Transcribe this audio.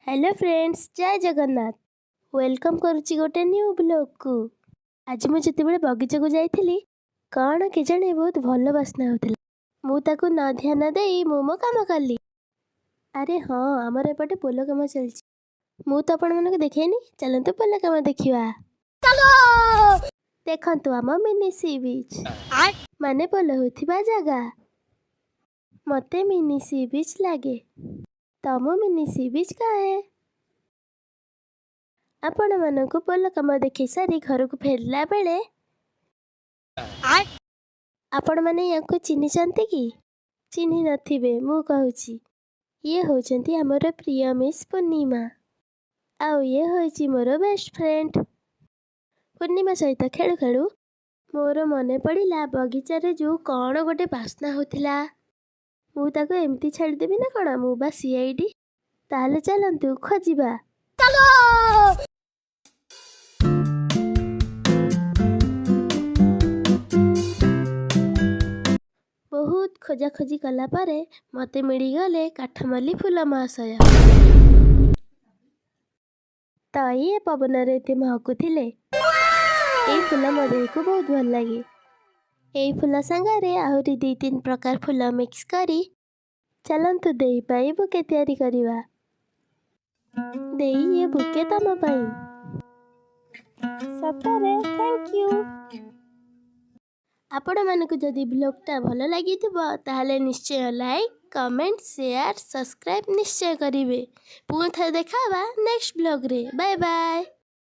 Hello friends, जय Jagannath. Welcome करुच्ची गोटे new blog को। आज मुझे जितेबाला बगीचा को जाइली कौन के जाने बहुत भल बास्ना होता मुझे न ध्यान दे मो कम कली। अरे हाँ, आमर एपटे पोल कम चलती मु तो आपण मन को देखेनी। चलतु पोल कम देखा। देखु आम मिनी सी बीच माने पोल होथिबा जगह। मते मिनी सी बीच लगे। तम मिनी सी बीच का है। आपण मानक पोल कम देखी सारी घर को फेरला बेले आपण माने याको चिन्ही चंती कि चिन्ही नथिबे। मु कहूची ये होचंती हमर प्रिय मिस पूर्णिमा आउ ये होची मोर बेस्ट फ्रेंड। पूर्णिमा सहित खेलु खेलु मोर मने पड़िला बगीचा रे जो कौन गोटे बास्ना होथिला। मु ताको एमती छाड़ी देबी ना कौन मु बा सीआईडी। ताले चलंतु खोजिबा। चलो बहुत खोजा खोजी कला पारे मते मिली गले काठमल्ली फूल महाशय। तो ये पवन रे महकुले ये फूल मो देह को बहुत भल लगे। यही फूल सांगे आहरी 2-3 प्रकार फूल मिक्स करी चलतु दे पाई बुके तैयारी करवा। दे ये बुके तम पाई सतरे थैंक यू। आपण मानक जदि ब्लॉगटा भल लगी ताहले निश्चय लाइक कमेंट शेयर सब्सक्राइब निश्चय करिवे। पुणी थे देखा नेक्स्ट ब्लॉग रे। Bye bye.